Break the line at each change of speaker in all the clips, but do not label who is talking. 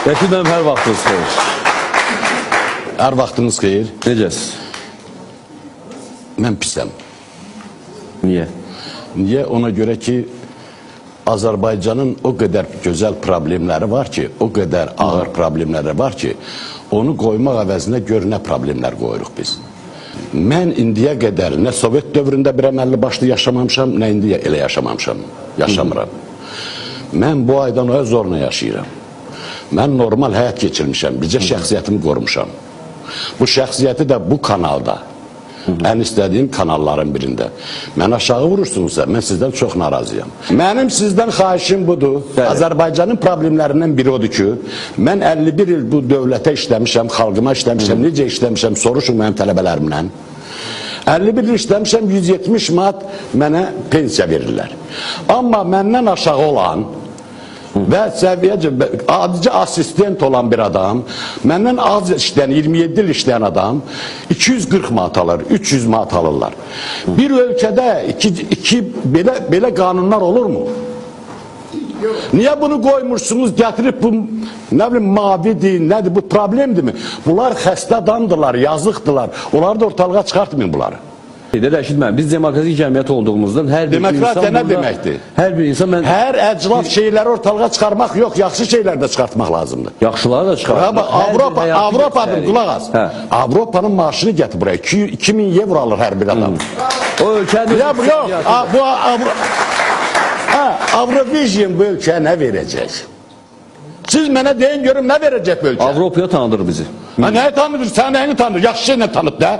Rəşid mənim hər vaxtınız xeyir.
Hər vaxtınız xeyir.
Necəsiz?
Mən pisəm.
Niyə?
Niyə? Ona görə ki, Azərbaycanın o qədər gözəl problemləri var ki, o qədər ağır problemləri var ki, onu qoymaq əvəzinə gör nə problemlər qoyuruq biz. Mən indiyə qədər nə Sovet dövründə bir əməlli başlı yaşamamışam, nə indiyə elə yaşamamışam, yaşamıram. Mən bu aydan oya zorla yaşayıram. Mən normal həyat keçirmişəm, bircə şəxsiyyətimi qorumuşam. Bu şəxsiyyəti də bu kanalda, ən istədiyim kanalların birində. Mən aşağı vurursunuzsa, mən sizdən çox narazıyam. Mənim sizdən xahişim budur. Azərbaycanın problemlərindən biri odur ki, mən 51 il bu dövlətə işləmişəm, xalqıma işləmişəm, necə işləmişəm, soruşun mənim tələbələrimdən. 51 il işləmişəm, 170 manat mənə pensiya verirlər. Amma məndən aşağı olan və səviyyəcə, adicə asistent olan bir adam, məndən az işləyən, 27 il işləyən adam 240 manat alır, 300 manat alırlar. Bir ölkədə belə qanunlar olurmu? Niyə bunu qoymursunuz, gətirib bu, nə bilim, mavidir, nədir, bu problemdir mi? Bunlar xəstə adamdırlar, yazıqdırlar, onları da ortalığa çıxartmayın bunları.
Rəşid mənim, biz demokratik cəmiyyət olduğumuzdan hər bir
Demokratiya
insan
nə deməkdir?
Hər bir insan mən...
Hər əclaf şeyləri ortalığa çıxarmaq yox, yaxşı şeyləri də çıxartmaq lazımdır.
Yaxşıları da çıxartmaq.
Avropanın, qulaq az, Avropanın maaşını gətir buraya, 2000 evro alır hər bir adam.
O ölkənin...
Avrovision bu ölkəyə nə verəcək? Siz mənə deyin görüm nə verəcək bu ölkə?
Avropaya tanıdır bizi.
Nəyi tanıdır? Sən nəyini tanıdır? Yaxşı şeylə tanıt da.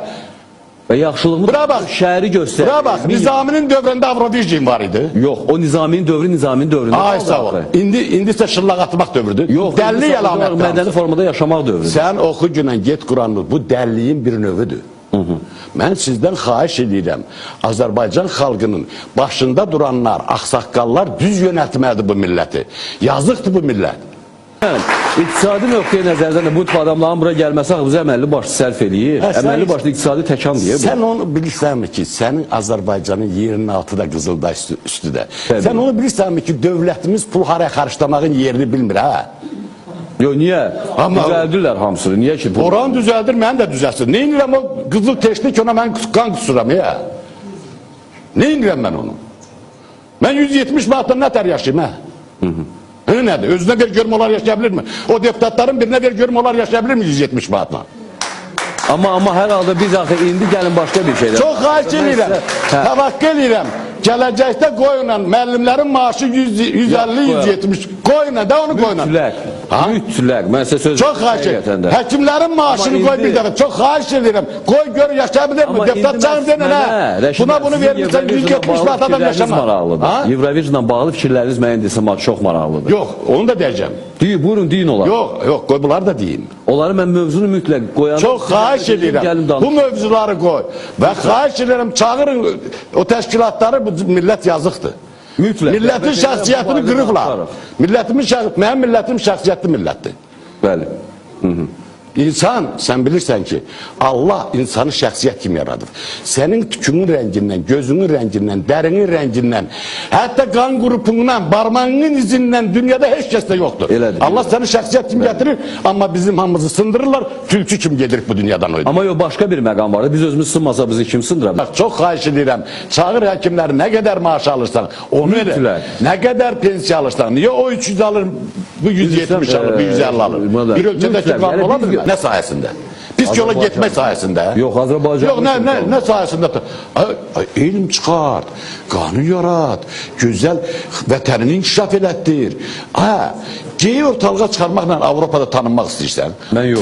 Və yaxşılığımız şəhəri göstərir.
Bura bax, Nizaminin dövründə Avrovision var idi.
Yox, o Nizaminin dövründə.
Ay sağ ol. İndi isə şırlaq atmaq dövrüdür.
Yox,
dəlli əlamətdir.
Mədəni formada yaşamaq dövrüdür.
Sən oxu günən get Quranını, bu dəlliyin bir növüdür. Mən sizdən xahiş edirəm, Azərbaycan xalqının başında duranlar, ağsaqqallar düz yönəltməlidir bu milləti. Yazıqdır bu millət.
İqtisadi nöqteyi nəzərdən də bu tip adamların bura gəlməsi bizə əməlli başlı sərf eləyir. Əməlli başlı iqtisadi təkan deyir.
Sən onu bilirsənmi ki, sənin Azərbaycanın yerinin altıda qızılda üstüdə. Sən onu bilirsənmi ki, dövlətimiz pul haraya xarışlamağın yerini bilmir, hə?
Yox, niyə? Düzəldirlər hamısını, niyə ki?
Oran düzəldir, mən də düzəlsin. Nə inirəm o qızıl teşli ki, ona mən qan qusuram, ya? Nə inirəm mən onu? Mən 170 manatdan nətər yaşayayım, hə? Nədir? Özünə ver görüm onlar yaşayabilir mi? O deputatların birine ver görüm onlar yaşayabilir mi 170 manatla?
Amma hər halda biz axı indi gəlin başqa bir şeylər.
Çox xahiş edirəm, təvəqqə edirəm. Gələcəkdə qoyunan müəllimlərin maaşı 150-170. Qoyuna da onu qoyunan.
Mütləq. Mən sizə söz
çox xahiş edirəm. Həkimlərin maaşını qoy bir dəfə. Çox xahiş edirəm. Qoy gör yaşayabilir mi? Deputat çağır denən hə. Buna bunu verirsən 170 manat adam yaşamaz.
Eurovisionla bağlı fikirləriniz mənim desəm çox maraqlıdır.
Yox, onu da deyəcəm.
Buyurun, deyin olar.
Yox, qoy bunları da deyim.
Onları mən mövzunu mütləq qoyarım.
Çox xahiş edirəm. Bu mövzuları qoy. Və xahiş edirəm, çağırın o təşkilatları, bu millət yazıqdır. Millətin şəxsiyyətini qırıqlar. Mənim millətim şəxsiyyətli millətdir.
Bəli.
İnsan, sən bilirsən ki, Allah insanı şəxsiyyət kimi yaradır. Sənin tükünün rəngindən, gözünün rəngindən, dərinin rəngindən, hətta qan qrupundan, barmağının izindən dünyada heç kəs də yoxdur. Allah səni şəxsiyyət kimi gətirir, amma bizim hamımızı sındırırlar, tülkü kimi gedirik bu dünyadan oydur.
Amma yox, başqa bir məqam var. Biz özümüz sınmasa bizi kim sındıra bilər?
Çox xahiş edirəm, çağır həkimləri, nə qədər maaş alırsan, onu elə, nə qədər pensiya alırsan, niyə o 300 alır, bu 170 alır, bu 150 alır? Bir ölkədəki qanun olabilir mi? Nə sayəsində? Pis yola getmək sayəsində?
Yox, Azərbaycan...
Yox, nə sayəsində? Elm çıxart, qanun yarat, gözəl vətənini inkişaf elətdir. Geyi ortalığa çıxarmaqla Avropada tanınmaq istəyirsən?
Mən yox.